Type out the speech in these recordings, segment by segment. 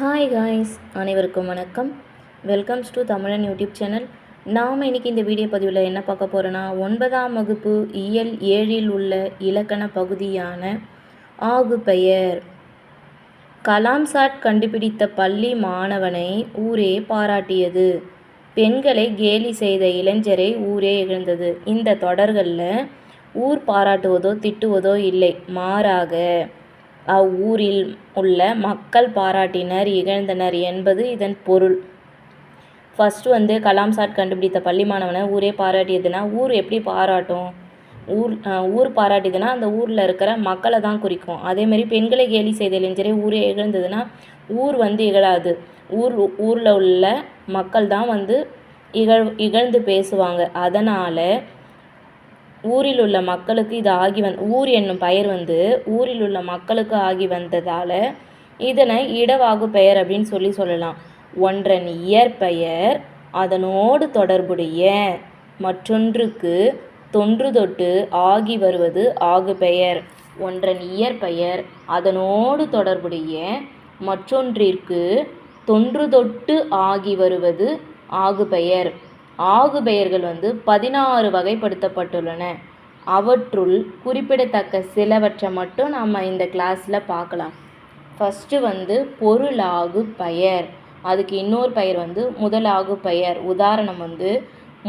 Hi guys, அனைவருக்கும் வணக்கம். Welcomes to தமிழன் யூடியூப் சேனல். நாம் இன்றைக்கி இந்த வீடியோ பதிவில் என்ன பார்க்க போகிறோன்னா, 9ஆம் வகுப்பு இயல் 7இல் உள்ள இலக்கண பகுதியான ஆகு பெயர். கலாம் சாட் கண்டுபிடித்த பள்ளி மாணவனை ஊரே பாராட்டியது. பெண்களை கேலி செய்த இளைஞரை ஊரே இகழ்ந்தது. இந்த தொடர்களில் ஊர் பாராட்டுவதோ திட்டுவதோ இல்லை, மாறாக அவ்வூரில் உள்ள மக்கள் பாராட்டினர், இகழ்ந்தனர் என்பது இதன் பொருள். ஃபஸ்ட்டு கலாம் சாட் கண்டுபிடித்த பள்ளி மாணவனை ஊரே பாராட்டியதுன்னா, ஊர் எப்படி பாராட்டும்? ஊர் பாராட்டியதுன்னா அந்த ஊரில் இருக்கிற மக்களை தான் குறிக்கும். அதேமாரி பெண்களை கேலி செய்த இளைஞரை ஊரே இகழ்ந்ததுன்னா ஊர் இகழாது. ஊரில் உள்ள மக்கள் தான் இகழ்ந்து பேசுவாங்க. அதனால் ஊரில் உள்ள மக்களுக்கு இது ஊர் என்னும் பெயர் ஊரில் உள்ள மக்களுக்கு ஆகி வந்ததால் இதனை இடவாகு பெயர் அப்படின்னு சொல்லலாம். ஒன்றன் இயற்பெயர் அதனோடு தொடர்புடைய மற்றொன்றுக்கு தொன்று தொட்டு ஆகி வருவது ஆகு பெயர். ஒன்றன் இயற்பெயர் அதனோடு தொடர்புடைய மற்றொன்றிற்கு தொன்று தொட்டு ஆகி வருவது ஆகு பெயர். ஆகு பெயர்கள் 16 வகைப்படுத்தப்பட்டுள்ளன. அவற்றுள் குறிப்பிடத்தக்க சிலவற்றை மட்டும் நம்ம இந்த கிளாஸில் பார்க்கலாம். ஃபஸ்ட்டு பொருளாகு பெயர். அதுக்கு இன்னொரு பெயர் முதலாகு பெயர். உதாரணம்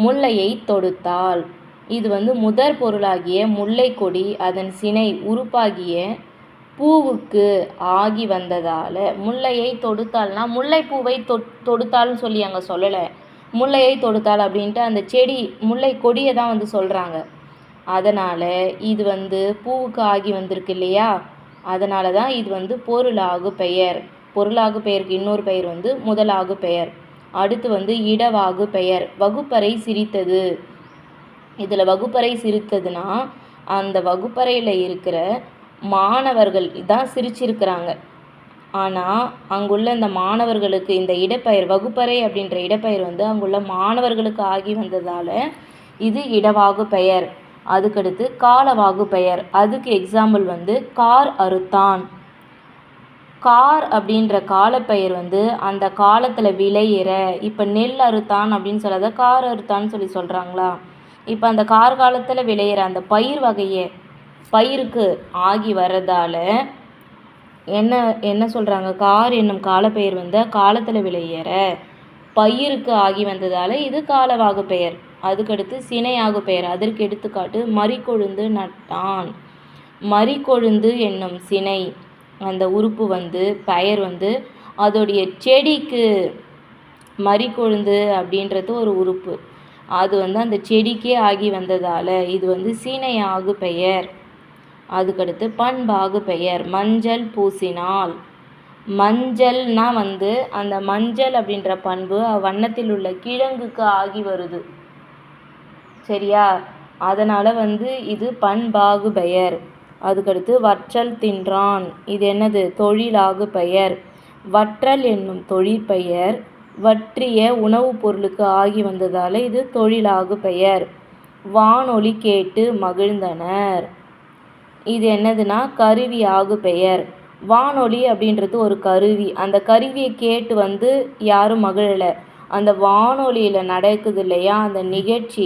முல்லையை தொடுத்தால். இது முதற் பொருளாகிய முல்லை கொடி அதன் சினை உறுப்பாகிய பூவுக்கு ஆகி வந்ததால் முல்லையை தொடுத்தால்னா முல்லைப்பூவை தொடுத்தால்னு சொல்லி அங்கே சொல்லலை. முல்லையை தொடுத்தால் அப்படின்ட்டு அந்த செடி முல்லை கொடியை தான் சொல்கிறாங்க. அதனால் இது பூவுக்கு ஆகி வந்திருக்கு இல்லையா, அதனால தான் இது பொருளாகு பெயர். பொருளாகு பெயருக்கு இன்னொரு பெயர் முதலாகு பெயர். அடுத்து இடவாகு பெயர். வகுப்பறை சிரித்தது. இதில் வகுப்பறை சிரித்ததுன்னா அந்த வகுப்பறையில் இருக்கிற மாணவர்கள் தான் சிரிச்சிருக்கிறாங்க. ஆனால் அங்குள்ள இந்த மாணவர்களுக்கு இந்த இடப்பெயர் வகுப்பறை அப்படின்ற இடப்பெயர் அங்குள்ள மாணவர்களுக்கு ஆகி வந்ததால் இது இடவாகு பெயர். அதுக்கடுத்து காலவாகு பெயர். அதுக்கு எக்ஸாம்பிள் கார் அறுத்தான். கார் அப்படின்ற காலப்பெயர் அந்த காலத்தில் விளையிற, இப்போ நெல் அறுத்தான் அப்படின்னு சொல்லாத கார் அறுத்தான்னு சொல்கிறாங்களா. இப்போ அந்த கார் காலத்தில் விளையிற அந்த பயிர் வகையை பயிருக்கு ஆகி வரதால என்ன சொல்கிறாங்க, கார் என்னும் காலப்பெயர் காலத்தில் விளையிற பயிருக்கு ஆகி வந்ததால் இது காலவாகு பெயர். அதுக்கடுத்து சினையாகு பெயர். அதற்கு எடுத்துக்காட்டு மறிக்கொழுந்து நட்டான். மறிக்கொழுந்து என்னும் சினை அந்த உறுப்பு பெயர் அதோடைய செடிக்கு, மறிக்கொழுந்து அப்படின்றது ஒரு உறுப்பு, அது அந்த செடிக்கே ஆகி வந்ததால் இது சினையாகு பெயர். அதுக்கடுத்து பண்பாகு பெயர். மஞ்சள் பூசினால். மஞ்சள்னா அந்த மஞ்சள் அப்படின்ற பண்பு வண்ணத்தில் உள்ள கிழங்குக்கு ஆகி வருது, சரியா? அதனால் இது பண்பாகு பெயர். அதுக்கடுத்து வற்றல் தின்றான். இது என்னது? தொழிலாகு பெயர். வற்றல் என்னும் தொழிற்பெயர் வற்றிய உணவுப் பொருளுக்கு ஆகி வந்ததால் இது தொழிலாகு பெயர். வானொலி கேட்டு மகிழ்ந்தனர். இது என்னதுன்னா கருவி ஆகு பெயர். வானொலி அப்படின்றது ஒரு கருவி. அந்த கருவியை கேட்டு யாரும் மகிழலை. அந்த வானொலியில் நடக்குது இல்லையா அந்த நிகழ்ச்சி,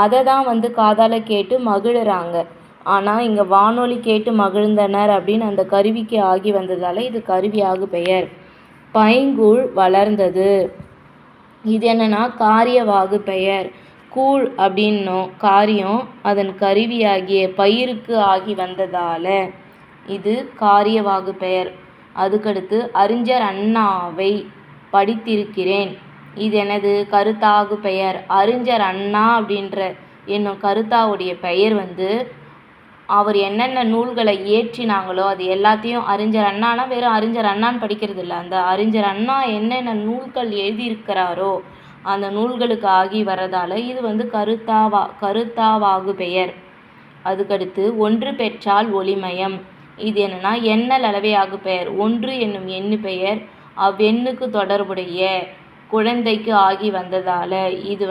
அதை தான் காதால் கேட்டு மகிழுறாங்க. ஆனால் இங்கே வானொலி கேட்டு மகிழ்ந்தனர் அப்படின்னு அந்த கருவிக்கு ஆகி வந்ததால் இது கருவி ஆகு பெயர். பைங்கூழ் வளர்ந்தது. இது என்னன்னா காரியவாகு பெயர். கூழ் அப்படின்னும் காரியம் அதன் கருவியாகிய பயிருக்கு ஆகி வந்ததால் இது காரியவாகு பெயர். அதுக்கடுத்து அறிஞர் அண்ணாவை படித்திருக்கிறேன். இது எனது கருத்தாகு பெயர். அறிஞர் அண்ணா அப்படின்ற என்னும் கருத்தாவுடைய பெயர் அவர் என்னென்ன நூல்களை இயற்றினாங்களோ அது எல்லாத்தையும் அறிஞர் அண்ணானா வெறும் அறிஞர் அண்ணான்னு படிக்கிறது இல்லை, அந்த அறிஞர் அண்ணா என்னென்ன நூல்கள் எழுதியிருக்கிறாரோ அந்த நூல்களுக்கு ஆகி வரதால் இது கருத்தாவாகு பெயர். அதுக்கடுத்து ஒன்று பெற்றால் ஒளிமயம். இது என்னன்னா எண்ணல் அளவையாகு பெயர். ஒன்று என்னும் எண்ணு பெயர் அவ்வெண்ணுக்கு தொடர்புடைய குழந்தைக்கு ஆகி வந்ததால் இது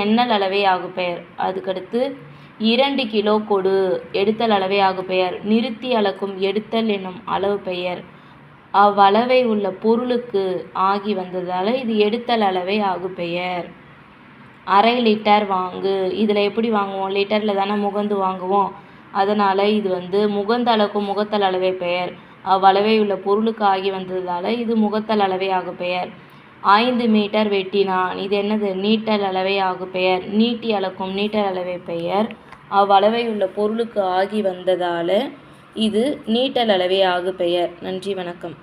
எண்ணல் அளவையாகு பெயர். அதுக்கடுத்து 2 கிலோ கொடு. எடுத்தல் அளவையாகு பெயர். நிறுத்தி அளக்கும் எடுத்தல் என்னும் அளவு பெயர். அவ்வளவை உள்ள பொருளுக்கு ஆகி வந்ததால் இது எடுத்தல் அளவை ஆகு பெயர். 1/2 லிட்டர் வாங்கு. இதில் எப்படி வாங்குவோம்? லிட்டரில் தானே முகந்து வாங்குவோம். அதனால் இது முகந்த அளவுக்கும் முகத்தல் அளவை பெயர். அவ்வளவை உள்ள பொருளுக்கு ஆகி வந்ததால் இது முகத்தல் அளவை ஆகு பெயர். 5 மீட்டர் வெட்டினான். இது என்னது? நீட்டல் அளவை ஆகு பெயர். நீட்டி அளக்கும் நீட்டல் அளவை பெயர். அவ்வளவை உள்ள பொருளுக்கு ஆகி வந்ததால் இது நீட்டல் அளவை ஆகு பெயர். நன்றி, வணக்கம்.